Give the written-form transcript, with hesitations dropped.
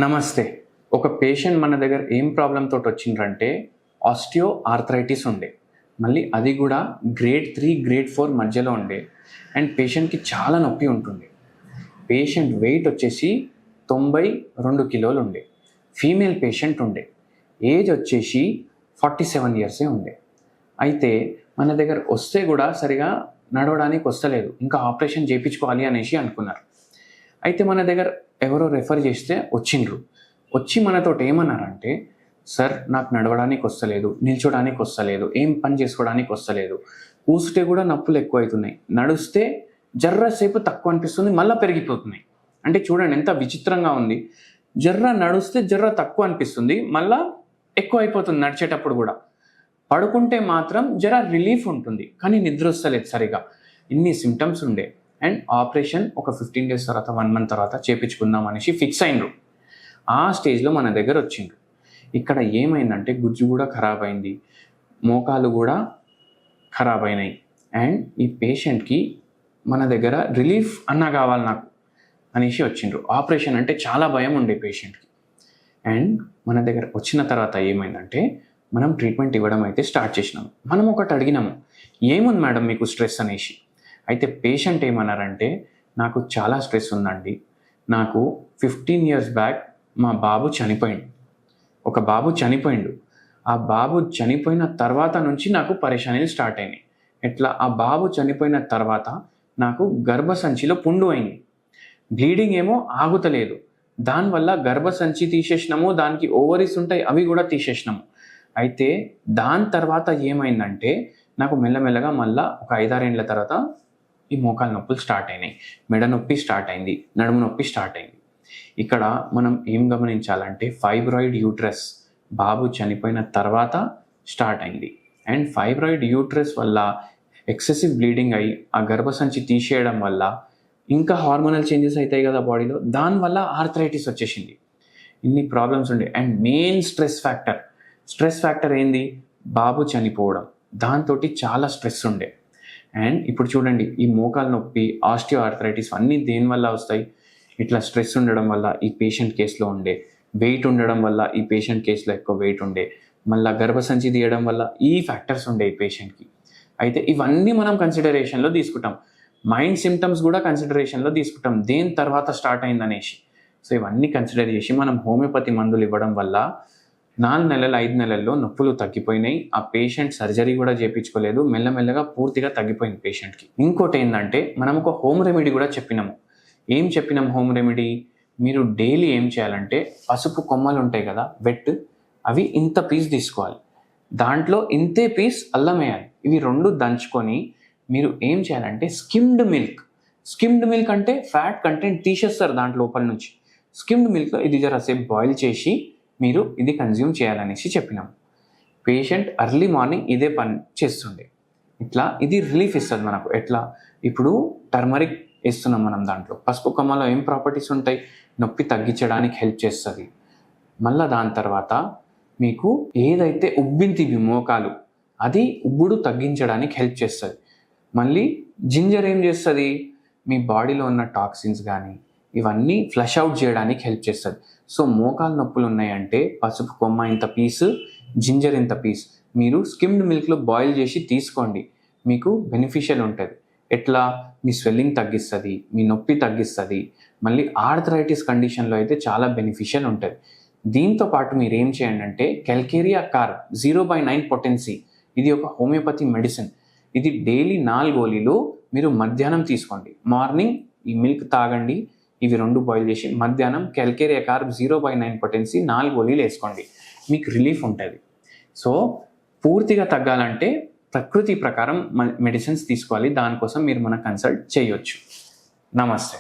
నమస్తే. ఒక పేషెంట్ మన దగ్గర ఏం ప్రాబ్లమ్ తోటి వచ్చిండ్రంటే ఆస్టియో ఆర్థరైటిస్ ఉండే. మళ్ళీ అది కూడా గ్రేడ్ 3, గ్రేడ్ 4 మధ్యలో ఉండే. అండ్ పేషెంట్కి చాలా నొప్పి ఉంటుంది. పేషెంట్ వెయిట్ వచ్చేసి 92 కిలోలు ఉండే. ఫీమేల్ పేషెంట్ ఉండే. ఏజ్ వచ్చేసి 47 ఇయర్సే ఉండే. అయితే మన దగ్గర వస్తే కూడా సరిగా నడవడానికి వస్తలేదు, ఇంకా ఆపరేషన్ చేయించుకోవాలి అనేసి అనుకున్నారు. అయితే మన దగ్గర ఎవరో రెఫర్ చేస్తే వచ్చిండ్రు. వచ్చి మనతోటి ఏమన్నారంటే, సార్ నాకు నడవడానికి వస్తలేదు, నిల్చోడానికి వస్తలేదు, ఏం పని చేసుకోవడానికి వస్తలేదు, కూసుటే కూడా నొప్పులు ఎక్కువ అవుతున్నాయి, నడుస్తే జర్రసేపు తక్కువ అనిపిస్తుంది, మళ్ళీ పెరిగిపోతున్నాయి. అంటే చూడండి ఎంత విచిత్రంగా ఉంది. జర్ర నడుస్తే జర్ర తక్కువ అనిపిస్తుంది, మళ్ళా ఎక్కువ అయిపోతుంది నడిచేటప్పుడు కూడా. పడుకుంటే మాత్రం జర రిలీఫ్ ఉంటుంది, కానీ నిద్ర వస్తలేదు సరిగా. ఇన్ని సిమ్టమ్స్ ఉండే. అండ్ ఆపరేషన్ ఒక 15 డేస్ తర్వాత 1 మంత్ తర్వాత చేయించుకుందాం అనేసి ఫిక్స్ అయినరు. ఆ స్టేజ్లో మన దగ్గర వచ్చిండ్రు. ఇక్కడ ఏమైందంటే గుజ్జు కూడా ఖరాబ్ అయింది, మోకాలు కూడా ఖరాబ్ అయినాయి. అండ్ ఈ పేషెంట్కి మన దగ్గర రిలీఫ్ అన్నా కావాలి నాకు అనేసి వచ్చిండ్రు. ఆపరేషన్ అంటే చాలా భయం ఉండే పేషెంట్కి. అండ్ మన దగ్గర వచ్చిన తర్వాత ఏమైందంటే మనం ట్రీట్మెంట్ ఇవ్వడం అయితే స్టార్ట్ చేసినాము. మనం ఒకటి అడిగినాము, ఏముంది మేడం మీకు స్ట్రెస్ అనేసి. అయితే పేషెంట్ ఏమన్నారంటే, నాకు చాలా స్ట్రెస్ ఉందండి, నాకు 15 ఇయర్స్ బ్యాక్ మా బాబు చనిపోయిండు, ఒక బాబు చనిపోయిండు. ఆ బాబు చనిపోయిన తర్వాత నుంచి నాకు పరేషానీలు స్టార్ట్ అయినాయి. ఎట్లా, ఆ బాబు చనిపోయిన తర్వాత నాకు గర్భసంచిలో పుండు అయింది, బ్లీడింగ్ ఏమో ఆగుతలేదు. దానివల్ల గర్భసంచి తీసేసినాము, దానికి ఓవరీస్ ఉంటాయి అవి కూడా తీసేసినాము. అయితే దాని తర్వాత ఏమైందంటే నాకు మెల్లమెల్లగా మళ్ళీ ఒక 5-6 ఏళ్ళ తర్వాత ఈ మోకాలు నొప్పులు స్టార్ట్ అయినాయి, మెడ నొప్పి స్టార్ట్ అయింది, నడుము నొప్పి స్టార్ట్ అయింది. ఇక్కడ మనం ఏం గమనించాలంటే ఫైబ్రాయిడ్ యూట్రస్ బాబు చనిపోయిన తర్వాత స్టార్ట్ అయింది. అండ్ ఫైబ్రాయిడ్ యూట్రస్ వల్ల ఎక్సెసివ్ బ్లీడింగ్ అయ్యి ఆ గర్భసంచి తీసేయడం వల్ల ఇంకా హార్మోనల్ చేంజెస్ అవుతాయి కదా బాడీలో, దానివల్ల ఆర్థరైటిస్ వచ్చేసింది. ఇన్ని ప్రాబ్లమ్స్ ఉండే. అండ్ మెయిన్ స్ట్రెస్ ఫ్యాక్టర్ ఏంది, బాబు చనిపోవడం. దాంతో చాలా స్ట్రెస్ ఉండే. అండ్ ఇప్పుడు చూడండి, ఈ మోకాలు నొప్పి, ఆస్టియో ఆర్థరైటిస్ అన్నీ దేనివల్ల వస్తాయి, ఇట్లా స్ట్రెస్ ఉండడం వల్ల ఈ పేషెంట్ కేసులో ఉండే, వెయిట్ ఉండడం వల్ల ఈ పేషెంట్ కేసులో ఎక్కువ వెయిట్ ఉండే, మళ్ళీ గర్భసంచి తీయడం వల్ల ఈ ఫ్యాక్టర్స్ ఉండే ఈ పేషెంట్కి. అయితే ఇవన్నీ మనం కన్సిడరేషన్లో తీసుకుంటాం. మైండ్ సిమ్టమ్స్ కూడా కన్సిడరేషన్లో తీసుకుంటాం, దేని తర్వాత స్టార్ట్ అయిందనేసి. సో ఇవన్నీ కన్సిడర్ చేసి మనం హోమియోపతి మందులు ఇవ్వడం వల్ల 4 నెలలు 5 నెలల్లో నొప్పులు తగ్గిపోయినాయి. ఆ పేషెంట్ సర్జరీ కూడా చేయించుకోలేదు, మెల్లమెల్లగా పూర్తిగా తగ్గిపోయింది పేషెంట్కి. ఇంకోటి ఏంటంటే మనం ఒక హోమ్ రెమెడీ కూడా చెప్పినాము. ఏం చెప్పినాం హోమ్ రెమెడీ, మీరు డైలీ ఏం చేయాలంటే పసుపు కొమ్మలు ఉంటాయి కదా వెట్, అవి ఇంత పీస్ తీసుకోవాలి, దాంట్లో ఇంతే పీస్ అల్లం వేయాలి. ఇవి 2 దంచుకొని మీరు ఏం చేయాలంటే స్కిమ్డ్ మిల్క్ అంటే ఫ్యాట్ కంటెంట్ తీసేస్తారు దాంట్లో లోపల నుంచి. స్కిమ్డ్ మిల్క్ ఇది జరసేపు బాయిల్ చేసి మీరు ఇది కన్జ్యూమ్ చేయాలనేసి చెప్పినాం. పేషెంట్ ఎర్లీ మార్నింగ్ ఇదే పని చేస్తుండే. ఇట్లా ఇది రిలీఫ్ ఇస్తుంది మనకు. ఎట్లా, ఇప్పుడు టర్మరిక్ వేస్తున్నాం మనం, దాంట్లో పసుపు కొమ్మలో ఏం ప్రాపర్టీస్ ఉంటాయి, నొప్పి తగ్గించడానికి హెల్ప్ చేస్తుంది. మళ్ళీ దాని తర్వాత మీకు ఏదైతే ఉబ్బింతివి మోకాలు, అది ఉబ్బుడు తగ్గించడానికి హెల్ప్ చేస్తుంది. మళ్ళీ జింజర్ ఏం చేస్తుంది, మీ బాడీలో ఉన్న టాక్సిన్స్ కానీ ఇవన్నీ ఫ్లష్ అవుట్ చేయడానికి హెల్ప్ చేస్తుంది. సో మోకాలు నొప్పులు ఉన్నాయంటే పసుపు కొమ్మ ఇంత పీసు, జింజర్ ఇంత పీస్ మీరు స్కిమ్డ్ మిల్క్లో బాయిల్ చేసి తీసుకోండి, మీకు బెనిఫిషియల్ ఉంటుంది. ఎట్లా, మీ స్వెల్లింగ్ తగ్గిస్తుంది, మీ నొప్పి తగ్గిస్తుంది. మళ్ళీ ఆర్థరైటిస్ కండిషన్లో అయితే చాలా బెనిఫిషియల్ ఉంటుంది. దీంతో పాటు మీరు ఏం చేయండి అంటే కెల్కేరియా కార్బ్ 0/9 పొటెన్సీ, ఇది ఒక హోమియోపతి మెడిసిన్. ఇది డైలీ 4 గోళీలు మీరు మధ్యాహ్నం తీసుకోండి. మార్నింగ్ ఈ మిల్క్ తాగండి, ఇవి 2 బాయిల్ చేసి మధ్యాహ్నం కెల్కేరియా కార్బ్ 0/9 పొటెన్సీ 4 గోళీలు వేసుకోండి, మీకు రిలీఫ్ ఉంటుంది. సో పూర్తిగా తగ్గాలంటే ప్రకృతి ప్రకారం మెడిసిన్స్ తీసుకోవాలి. దానికోసం మీరు మన కన్సల్ట్ చేయొచ్చు. నమస్తే.